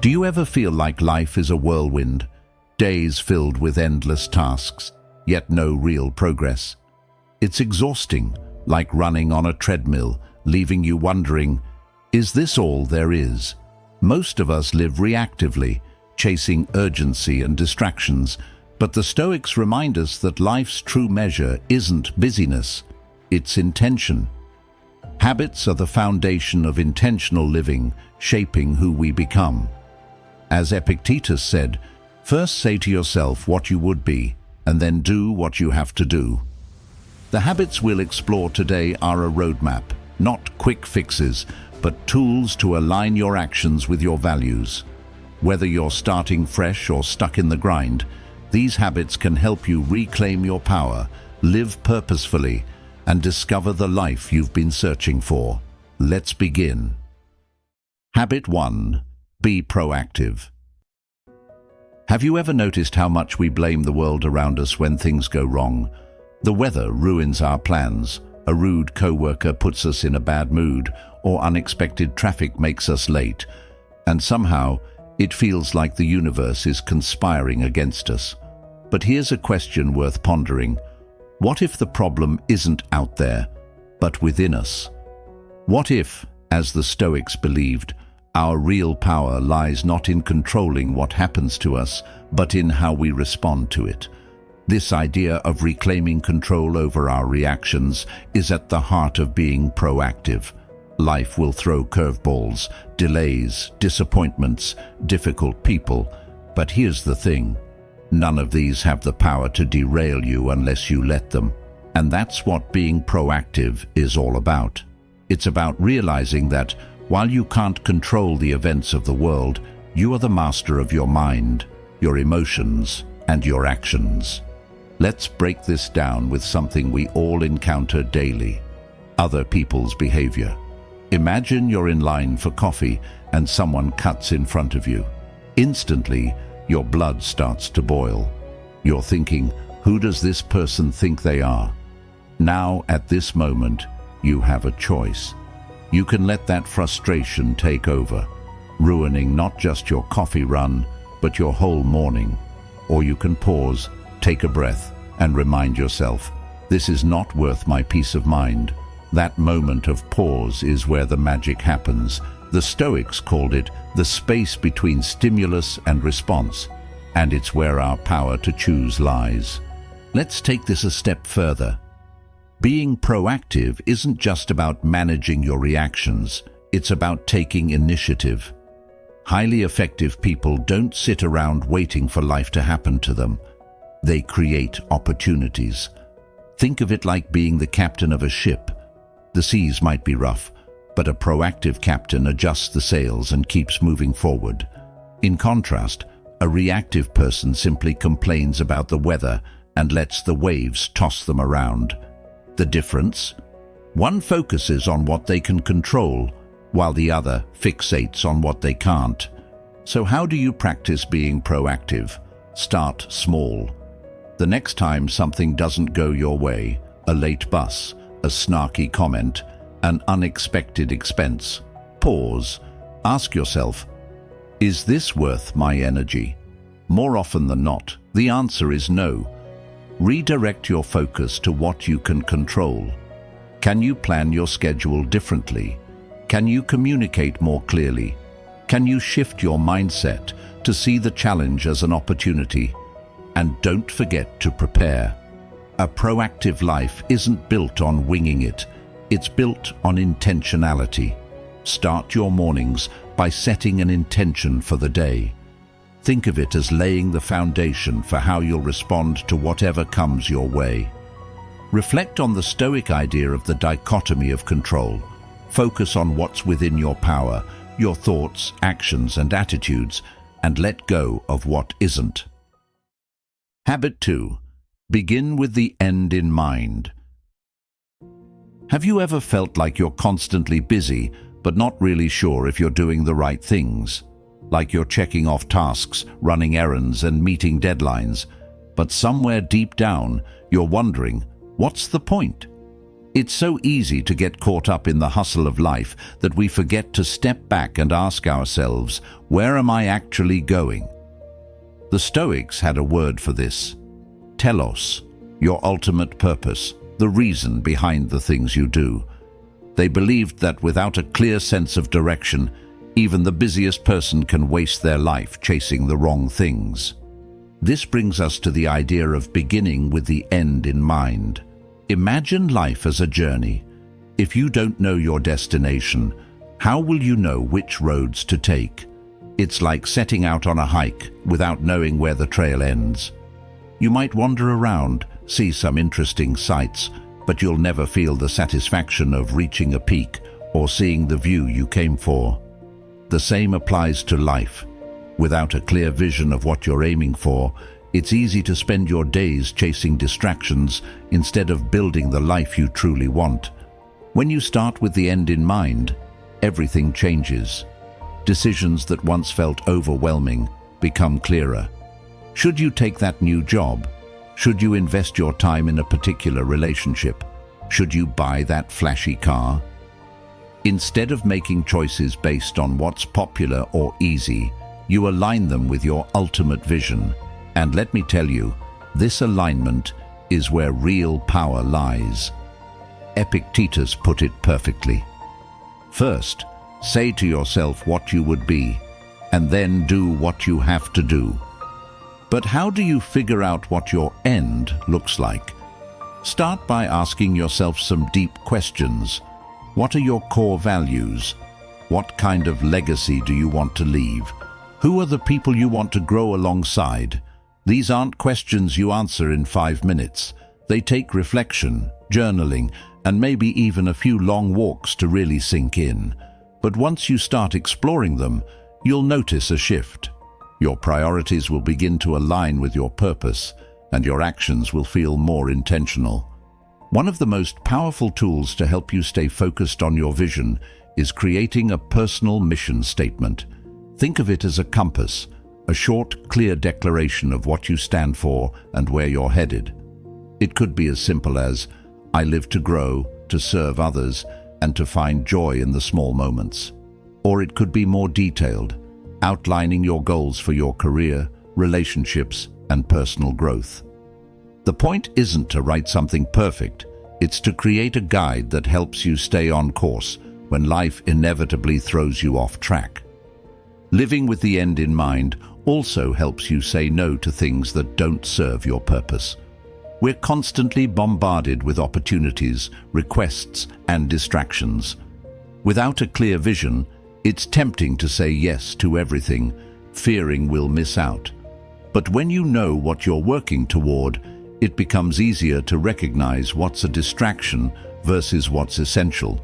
Do you ever feel like life is a whirlwind, days filled with endless tasks, yet no real progress? It's exhausting, like running on a treadmill, leaving you wondering, is this all there is? Most of us live reactively, chasing urgency and distractions, but the Stoics remind us that life's true measure isn't busyness, it's intention. Habits are the foundation of intentional living, shaping who we become. As Epictetus said, first say to yourself what you would be, and then do what you have to do. The habits we'll explore today are a roadmap, not quick fixes, but tools to align your actions with your values. Whether you're starting fresh or stuck in the grind, these habits can help you reclaim your power, live purposefully, and discover the life you've been searching for. Let's begin. Habit 1. Be proactive. Have you ever noticed how much we blame the world around us when things go wrong? The weather ruins our plans, a rude coworker puts us in a bad mood, or unexpected traffic makes us late. And somehow, it feels like the universe is conspiring against us. But here's a question worth pondering. What if the problem isn't out there, but within us? What if, as the Stoics believed, our real power lies not in controlling what happens to us, but in how we respond to it? This idea of reclaiming control over our reactions is at the heart of being proactive. Life will throw curveballs, delays, disappointments, difficult people. But here's the thing. None of these have the power to derail you unless you let them. And that's what being proactive is all about. It's about realizing that while you can't control the events of the world, you are the master of your mind, your emotions, and your actions. Let's break this down with something we all encounter daily: other people's behavior. Imagine you're in line for coffee and someone cuts in front of you. Instantly, your blood starts to boil. You're thinking, who does this person think they are? Now, at this moment, you have a choice. You can let that frustration take over, ruining not just your coffee run, but your whole morning. Or you can pause, take a breath, and remind yourself, this is not worth my peace of mind. That moment of pause is where the magic happens. The Stoics called it the space between stimulus and response, and it's where our power to choose lies. Let's take this a step further. Being proactive isn't just about managing your reactions, it's about taking initiative. Highly effective people don't sit around waiting for life to happen to them. They create opportunities. Think of it like being the captain of a ship. The seas might be rough, but a proactive captain adjusts the sails and keeps moving forward. In contrast, a reactive person simply complains about the weather and lets the waves toss them around. The difference? One focuses on what they can control, while the other fixates on what they can't. So how do you practice being proactive? Start small. The next time something doesn't go your way, a late bus, a snarky comment, an unexpected expense, pause. Ask yourself, is this worth my energy? More often than not, the answer is no. Redirect your focus to what you can control. Can you plan your schedule differently? Can you communicate more clearly? Can you shift your mindset to see the challenge as an opportunity? And don't forget to prepare. A proactive life isn't built on winging it. It's built on intentionality. Start your mornings by setting an intention for the day. Think of it as laying the foundation for how you'll respond to whatever comes your way. Reflect on the Stoic idea of the dichotomy of control. Focus on what's within your power, your thoughts, actions, and attitudes, and let go of what isn't. Habit 2. Begin with the end in mind. Have you ever felt like you're constantly busy, but not really sure if you're doing the right things? Like you're checking off tasks, running errands, and meeting deadlines, but somewhere deep down, you're wondering, what's the point? It's so easy to get caught up in the hustle of life that we forget to step back and ask ourselves, where am I actually going? The Stoics had a word for this: telos, your ultimate purpose, the reason behind the things you do. They believed that without a clear sense of direction, even the busiest person can waste their life chasing the wrong things. This brings us to the idea of beginning with the end in mind. Imagine life as a journey. If you don't know your destination, how will you know which roads to take? It's like setting out on a hike without knowing where the trail ends. You might wander around, see some interesting sights, but you'll never feel the satisfaction of reaching a peak or seeing the view you came for. The same applies to life. Without a clear vision of what you're aiming for, it's easy to spend your days chasing distractions instead of building the life you truly want. When you start with the end in mind, everything changes. Decisions that once felt overwhelming become clearer. Should you take that new job? Should you invest your time in a particular relationship? Should you buy that flashy car? Instead of making choices based on what's popular or easy, you align them with your ultimate vision. And let me tell you, this alignment is where real power lies. Epictetus put it perfectly. First, say to yourself what you would be, and then do what you have to do. But how do you figure out what your end looks like? Start by asking yourself some deep questions. What are your core values? What kind of legacy do you want to leave? Who are the people you want to grow alongside? These aren't questions you answer in 5 minutes. They take reflection, journaling, and maybe even a few long walks to really sink in. But once you start exploring them, you'll notice a shift. Your priorities will begin to align with your purpose, and your actions will feel more intentional. One of the most powerful tools to help you stay focused on your vision is creating a personal mission statement. Think of it as a compass, a short, clear declaration of what you stand for and where you're headed. It could be as simple as, I live to grow, to serve others, and to find joy in the small moments. Or it could be more detailed, outlining your goals for your career, relationships, and personal growth. The point isn't to write something perfect, it's to create a guide that helps you stay on course when life inevitably throws you off track. Living with the end in mind also helps you say no to things that don't serve your purpose. We're constantly bombarded with opportunities, requests, and distractions. Without a clear vision, it's tempting to say yes to everything, fearing we'll miss out. But when you know what you're working toward, it becomes easier to recognize what's a distraction versus what's essential.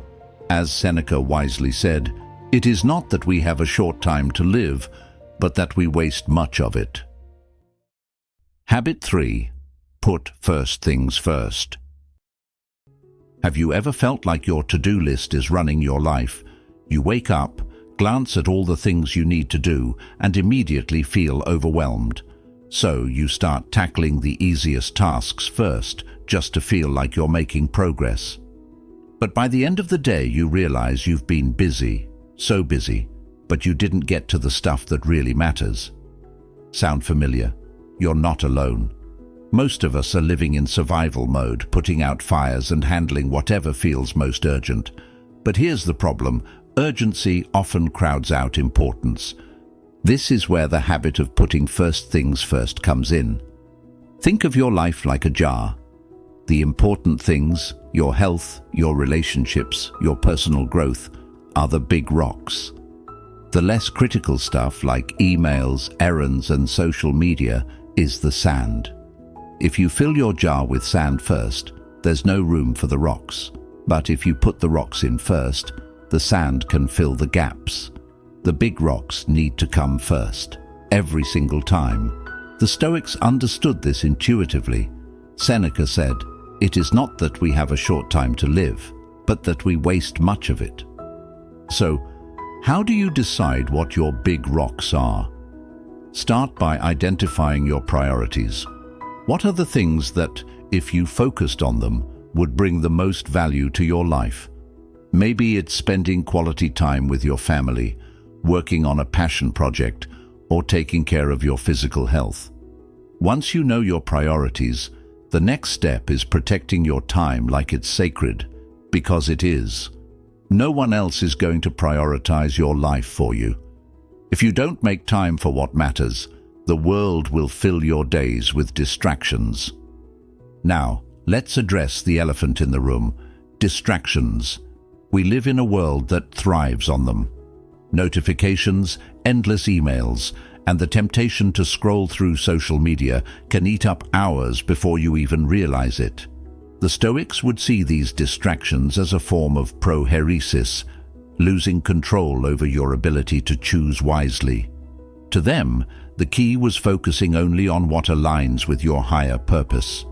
As Seneca wisely said, it is not that we have a short time to live, but that we waste much of it. Habit 3. Put first things first. Have you ever felt like your to-do list is running your life? You wake up, glance at all the things you need to do, and immediately feel overwhelmed. So you start tackling the easiest tasks first, just to feel like you're making progress. But by the end of the day, you realize you've been busy, so busy, but you didn't get to the stuff that really matters. Sound familiar? You're not alone. Most of us are living in survival mode, putting out fires and handling whatever feels most urgent. But here's the problem: urgency often crowds out importance. This is where the habit of putting first things first comes in. Think of your life like a jar. The important things, your health, your relationships, your personal growth, are the big rocks. The less critical stuff like emails, errands, and social media is the sand. If you fill your jar with sand first, there's no room for the rocks. But if you put the rocks in first, the sand can fill the gaps. The big rocks need to come first, every single time. The Stoics understood this intuitively. Seneca said, "It is not that we have a short time to live, but that we waste much of it." So, how do you decide what your big rocks are? Start by identifying your priorities. What are the things that, if you focused on them, would bring the most value to your life. Maybe it's spending quality time with your family, working on a passion project, or taking care of your physical health. Once you know your priorities, the next step is protecting your time like it's sacred, because it is. No one else is going to prioritize your life for you. If you don't make time for what matters, the world will fill your days with distractions. Now, let's address the elephant in the room: distractions. We live in a world that thrives on them. Notifications, endless emails, and the temptation to scroll through social media can eat up hours before you even realize it. The Stoics would see these distractions as a form of proheresis, losing control over your ability to choose wisely. To them, the key was focusing only on what aligns with your higher purpose.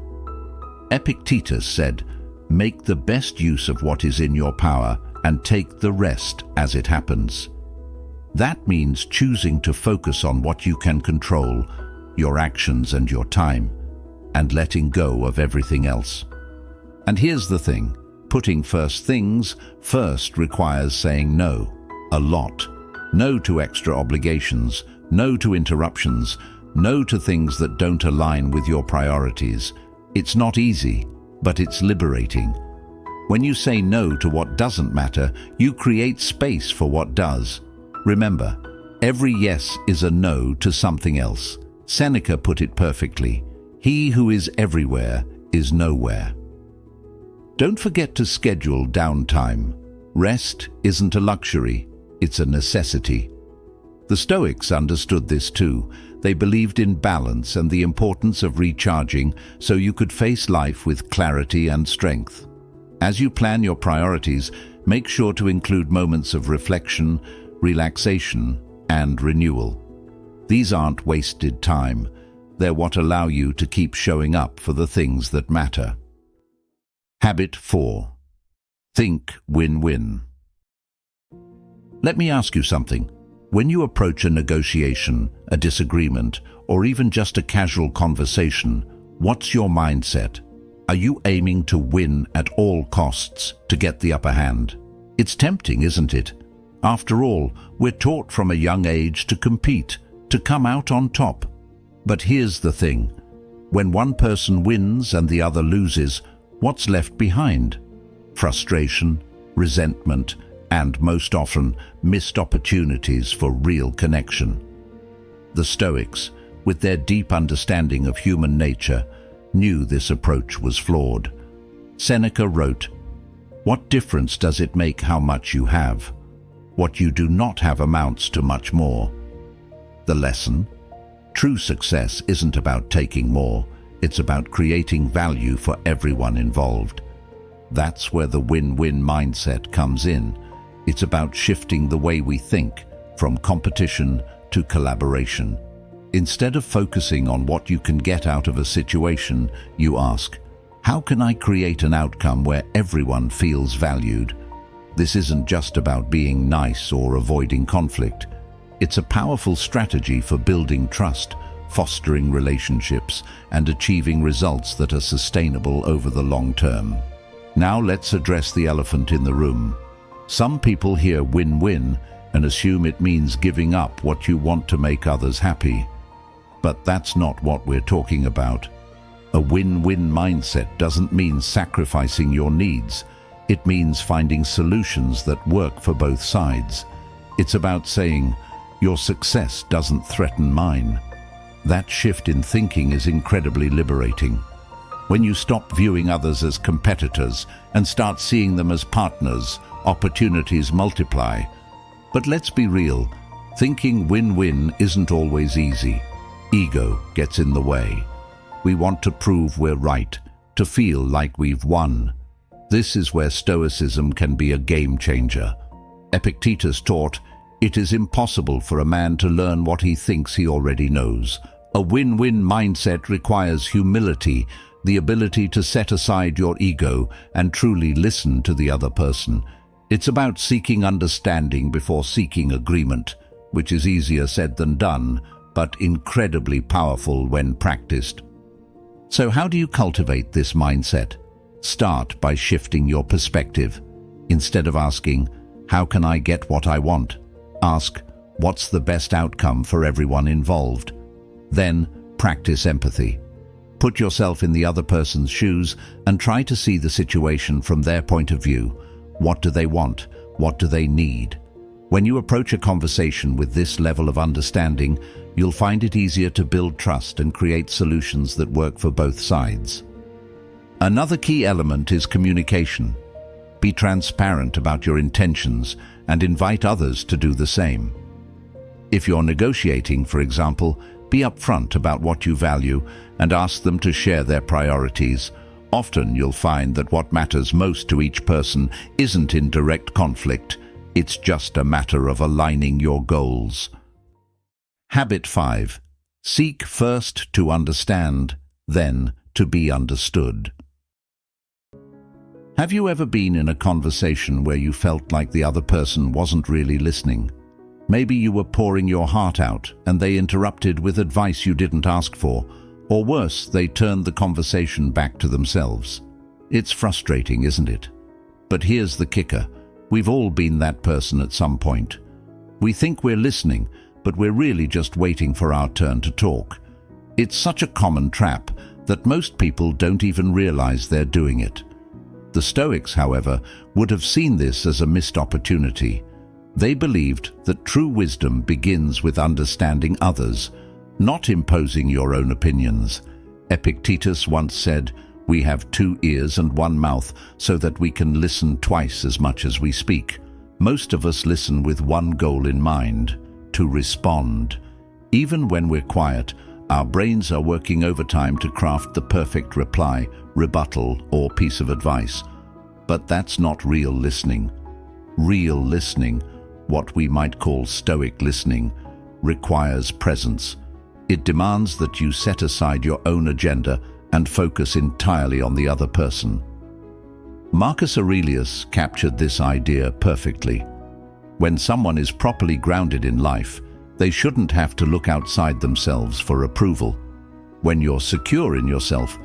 Epictetus said, "Make the best use of what is in your power and take the rest as it happens." That means choosing to focus on what you can control, your actions and your time, and letting go of everything else. And here's the thing: putting first things first requires saying no, a lot. No to extra obligations, no to interruptions, no to things that don't align with your priorities. It's not easy, but it's liberating. When you say no to what doesn't matter, you create space for what does. Remember, every yes is a no to something else. Seneca put it perfectly: he who is everywhere is nowhere. Don't forget to schedule downtime. Rest isn't a luxury, it's a necessity. The Stoics understood this too. They believed in balance and the importance of recharging so you could face life with clarity and strength. As you plan your priorities, make sure to include moments of reflection, relaxation, and renewal. These aren't wasted time. They're what allow you to keep showing up for the things that matter. Habit 4. Think win-win. Let me ask you something. When you approach a negotiation, a disagreement, or even just a casual conversation, what's your mindset? Are you aiming to win at all costs, to get the upper hand? It's tempting, isn't it? After all, we're taught from a young age to compete, to come out on top. But here's the thing: when one person wins and the other loses, what's left behind? Frustration, resentment, and most often, missed opportunities for real connection. The Stoics, with their deep understanding of human nature, knew this approach was flawed. Seneca wrote, "What difference does it make how much you have? What you do not have amounts to much more." The lesson? True success isn't about taking more, it's about creating value for everyone involved. That's where the win-win mindset comes in. It's about shifting the way we think, from competition to collaboration. Instead of focusing on what you can get out of a situation, you ask, how can I create an outcome where everyone feels valued? This isn't just about being nice or avoiding conflict. It's a powerful strategy for building trust, fostering relationships, and achieving results that are sustainable over the long term. Now let's address the elephant in the room. Some people hear win-win and assume it means giving up what you want to make others happy. But that's not what we're talking about. A win-win mindset doesn't mean sacrificing your needs. It means finding solutions that work for both sides. It's about saying, your success doesn't threaten mine. That shift in thinking is incredibly liberating. When you stop viewing others as competitors and start seeing them as partners, opportunities multiply. But let's be real, thinking win-win isn't always easy. Ego gets in the way. We want to prove we're right, to feel like we've won. This is where Stoicism can be a game changer. Epictetus taught, it is impossible for a man to learn what he thinks he already knows. A win-win mindset requires humility, the ability to set aside your ego and truly listen to the other person. It's about seeking understanding before seeking agreement, which is easier said than done, but incredibly powerful when practiced. So how do you cultivate this mindset? Start by shifting your perspective. Instead of asking, "How can I get what I want?" ask, "What's the best outcome for everyone involved?" Then, practice empathy. Put yourself in the other person's shoes and try to see the situation from their point of view. What do they want? What do they need? When you approach a conversation with this level of understanding, you'll find it easier to build trust and create solutions that work for both sides. Another key element is communication. Be transparent about your intentions and invite others to do the same. If you're negotiating, for example, be upfront about what you value and ask them to share their priorities. Often you'll find that what matters most to each person isn't in direct conflict. It's just a matter of aligning your goals. Habit 5. Seek first to understand, then to be understood. Have you ever been in a conversation where you felt like the other person wasn't really listening? Maybe you were pouring your heart out and they interrupted with advice you didn't ask for, or worse, they turned the conversation back to themselves. It's frustrating, isn't it? But here's the kicker. We've all been that person at some point. We think we're listening, but we're really just waiting for our turn to talk. It's such a common trap that most people don't even realize they're doing it. The Stoics, however, would have seen this as a missed opportunity. They believed that true wisdom begins with understanding others, not imposing your own opinions. Epictetus once said, "We have 2 ears and 1 mouth so that we can listen twice as much as we speak." Most of us listen with one goal in mind: to respond. Even when we're quiet, our brains are working overtime to craft the perfect reply, rebuttal, or piece of advice. But that's not real listening. Real listening, what we might call Stoic listening, requires presence. It demands that you set aside your own agenda and focus entirely on the other person. Marcus Aurelius captured this idea perfectly. When someone is properly grounded in life, they shouldn't have to look outside themselves for approval. When you're secure in yourself,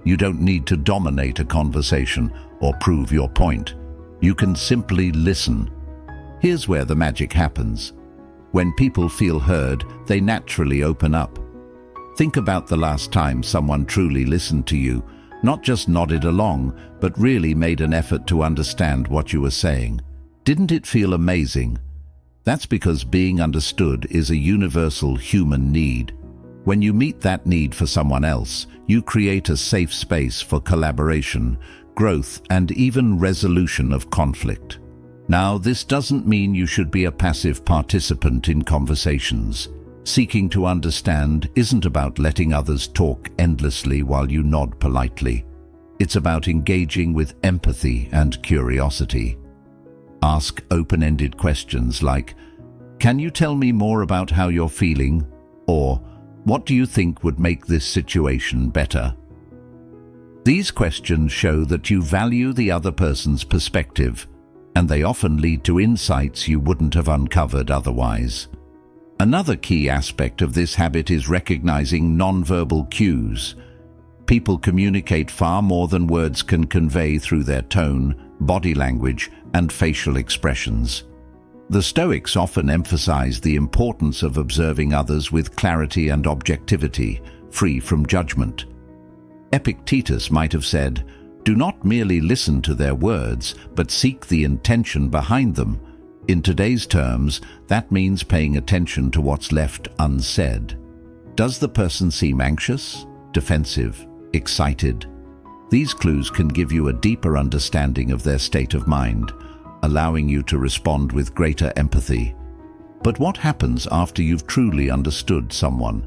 you don't need to dominate a conversation or prove your point. You can simply listen. Here's where the magic happens. When people feel heard, they naturally open up. Think about the last time someone truly listened to you, not just nodded along, but really made an effort to understand what you were saying. Didn't it feel amazing? That's because being understood is a universal human need. When you meet that need for someone else, you create a safe space for collaboration, growth, and even resolution of conflict. Now, this doesn't mean you should be a passive participant in conversations. Seeking to understand isn't about letting others talk endlessly while you nod politely. It's about engaging with empathy and curiosity. Ask open-ended questions like, "Can you tell me more about how you're feeling?" Or, "What do you think would make this situation better?" These questions show that you value the other person's perspective, and they often lead to insights you wouldn't have uncovered otherwise. Another key aspect of this habit is recognizing nonverbal cues. People communicate far more than words can convey through their tone, body language, and facial expressions. The Stoics often emphasize the importance of observing others with clarity and objectivity, free from judgment. Epictetus might have said, "Do not merely listen to their words, but seek the intention behind them." In today's terms, that means paying attention to what's left unsaid. Does the person seem anxious, defensive, excited? These clues can give you a deeper understanding of their state of mind, allowing you to respond with greater empathy. But what happens after you've truly understood someone?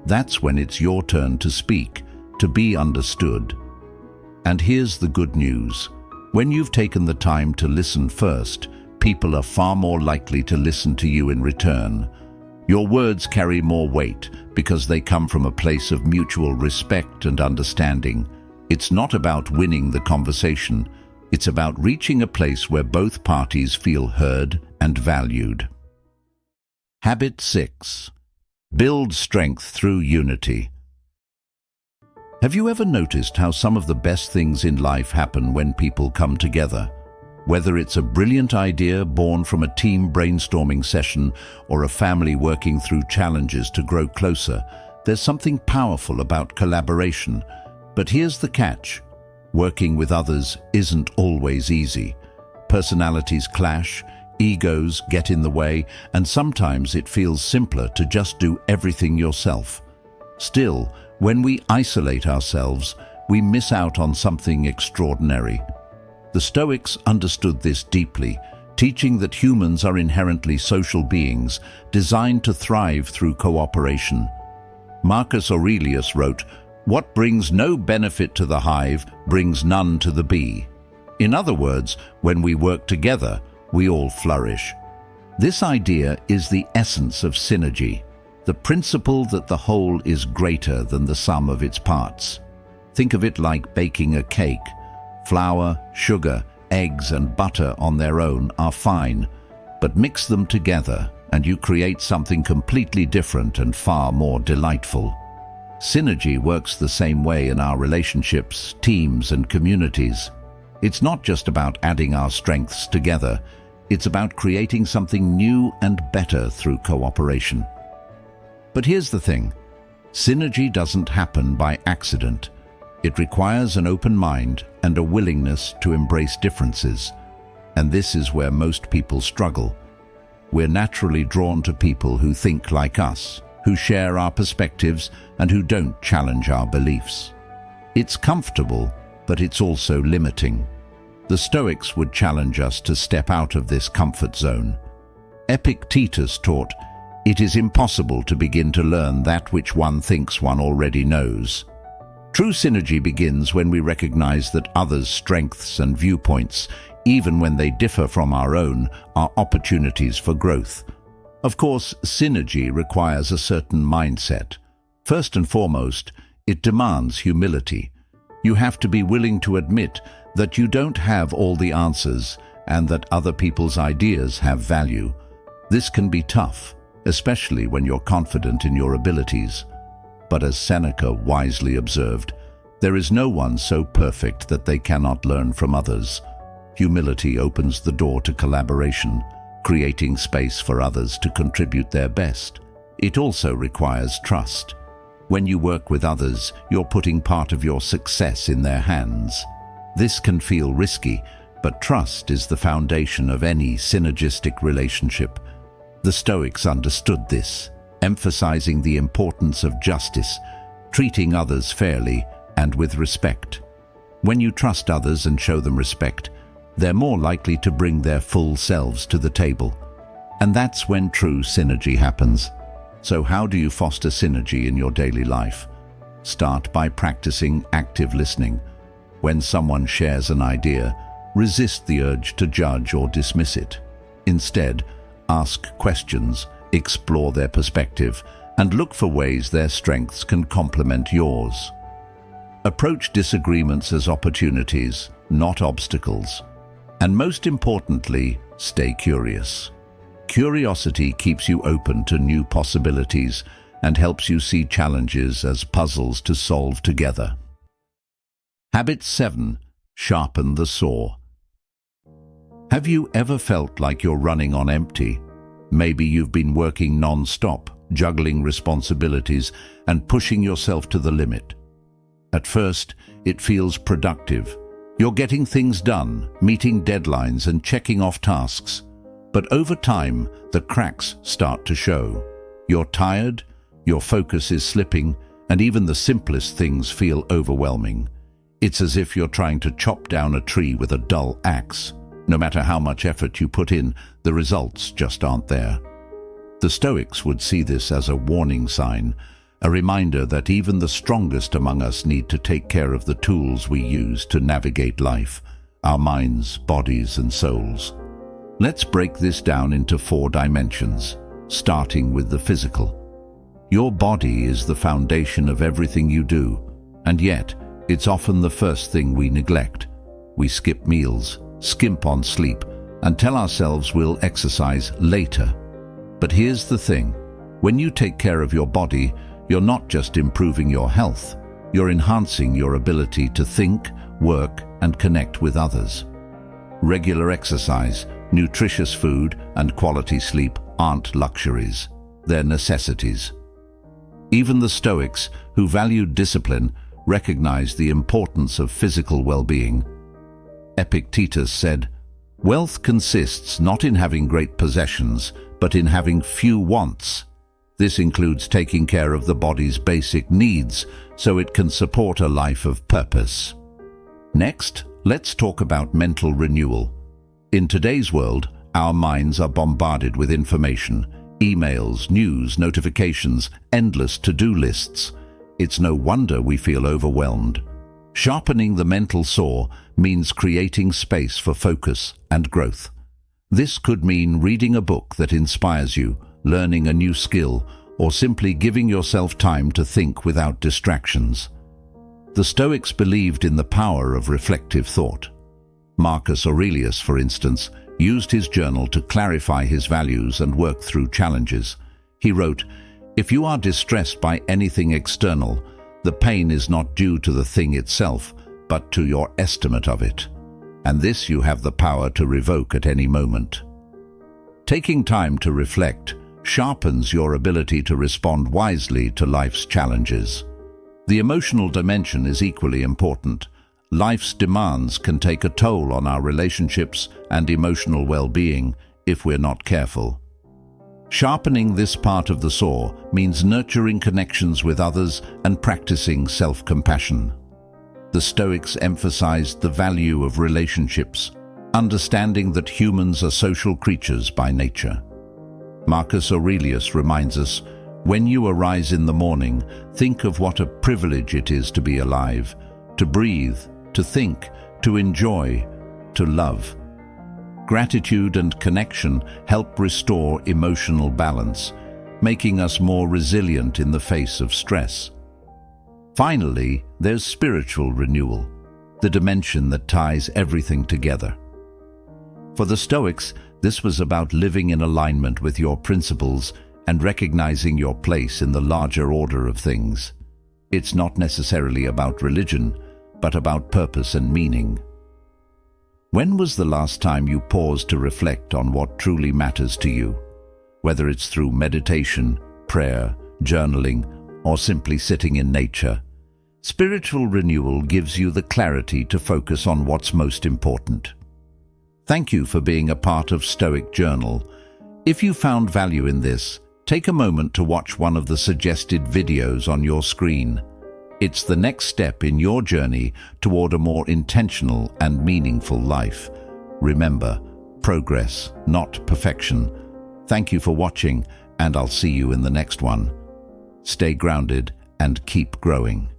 That's when it's your turn to speak, to be understood. And here's the good news. When you've taken the time to listen first, people are far more likely to listen to you in return. Your words carry more weight because they come from a place of mutual respect and understanding. It's not about winning the conversation. It's about reaching a place where both parties feel heard and valued. Habit 6. Build strength through unity. Have you ever noticed how some of the best things in life happen when people come together? Whether it's a brilliant idea born from a team brainstorming session or a family working through challenges to grow closer, there's something powerful about collaboration. But here's the catch. Working with others isn't always easy. Personalities clash, egos get in the way, and sometimes it feels simpler to just do everything yourself. Still, when we isolate ourselves, we miss out on something extraordinary. The Stoics understood this deeply, teaching that humans are inherently social beings, designed to thrive through cooperation. Marcus Aurelius wrote, "What brings no benefit to the hive brings none to the bee." In other words, when we work together, we all flourish. This idea is the essence of synergy, the principle that the whole is greater than the sum of its parts. Think of it like baking a cake. Flour, sugar, eggs, and butter on their own are fine, but mix them together and you create something completely different and far more delightful. Synergy works the same way in our relationships, teams, and communities. It's not just about adding our strengths together, it's about creating something new and better through cooperation. But here's the thing, synergy doesn't happen by accident. It requires an open mind and a willingness to embrace differences. And this is where most people struggle. We're naturally drawn to people who think like us, who share our perspectives, and who don't challenge our beliefs. It's comfortable, but it's also limiting. The Stoics would challenge us to step out of this comfort zone. Epictetus taught, "It is impossible to begin to learn that which one thinks one already knows." True synergy begins when we recognize that others' strengths and viewpoints, even when they differ from our own, are opportunities for growth. Of course, synergy requires a certain mindset. First and foremost, it demands humility. You have to be willing to admit that you don't have all the answers and that other people's ideas have value. This can be tough, especially when you're confident in your abilities. But as Seneca wisely observed, there is no one so perfect that they cannot learn from others. Humility opens the door to collaboration, creating space for others to contribute their best. It also requires trust. When you work with others, you're putting part of your success in their hands. This can feel risky, but trust is the foundation of any synergistic relationship. The Stoics understood this, emphasizing the importance of justice, treating others fairly and with respect. When you trust others and show them respect, they're more likely to bring their full selves to the table. And that's when true synergy happens. So how do you foster synergy in your daily life? Start by practicing active listening. When someone shares an idea, resist the urge to judge or dismiss it. Instead, ask questions, explore their perspective, and look for ways their strengths can complement yours. Approach disagreements as opportunities, not obstacles. And most importantly, stay curious. Curiosity keeps you open to new possibilities and helps you see challenges as puzzles to solve together. Habit 7. Sharpen the saw. Have you ever felt like you're running on empty? Maybe you've been working non-stop, juggling responsibilities and pushing yourself to the limit. At first, it feels productive. You're getting things done, meeting deadlines and checking off tasks. But over time, the cracks start to show. You're tired, your focus is slipping, and even the simplest things feel overwhelming. It's as if you're trying to chop down a tree with a dull axe. No matter how much effort you put in, the results just aren't there. The Stoics would see this as a warning sign, a reminder that even the strongest among us need to take care of the tools we use to navigate life, our minds, bodies, and souls. Let's break this down into 4 dimensions, starting with the physical. Your body is the foundation of everything you do, and yet it's often the first thing we neglect. We skip meals, skimp on sleep, and tell ourselves we'll exercise later. But here's the thing, when you take care of your body, you're not just improving your health, You're enhancing your ability to think, work, and connect with others. Regular exercise, nutritious food, and quality sleep aren't luxuries, they're necessities. Even the Stoics, who valued discipline, recognized the importance of physical well-being. Epictetus said, "Wealth consists not in having great possessions, but in having few wants. This includes taking care of the body's basic needs so it can support a life of purpose." Next, let's talk about mental renewal. In today's world, our minds are bombarded with information, emails, news, notifications, endless to-do lists. It's no wonder we feel overwhelmed. Sharpening the mental saw means creating space for focus and growth. This could mean reading a book that inspires you, learning a new skill, or simply giving yourself time to think without distractions. The Stoics believed in the power of reflective thought. Marcus Aurelius, for instance, used his journal to clarify his values and work through challenges. He wrote, "If you are distressed by anything external, the pain is not due to the thing itself, but to your estimate of it. And this you have the power to revoke at any moment." Taking time to reflect sharpens your ability to respond wisely to life's challenges. The emotional dimension is equally important. Life's demands can take a toll on our relationships and emotional well-being if we're not careful. Sharpening this part of the saw means nurturing connections with others and practicing self-compassion. The Stoics emphasized the value of relationships, understanding that humans are social creatures by nature. Marcus Aurelius reminds us, "When you arise in the morning, think of what a privilege it is to be alive, to breathe, to think, to enjoy, to love." Gratitude and connection help restore emotional balance, making us more resilient in the face of stress. Finally, there's spiritual renewal, the dimension that ties everything together. For the Stoics, this was about living in alignment with your principles and recognizing your place in the larger order of things. It's not necessarily about religion, but about purpose and meaning. When was the last time you paused to reflect on what truly matters to you? Whether it's through meditation, prayer, journaling, or simply sitting in nature, spiritual renewal gives you the clarity to focus on what's most important. Thank you for being a part of Stoic Journal. If you found value in this, take a moment to watch one of the suggested videos on your screen. It's the next step in your journey toward a more intentional and meaningful life. Remember, progress, not perfection. Thank you for watching, and I'll see you in the next one. Stay grounded and keep growing.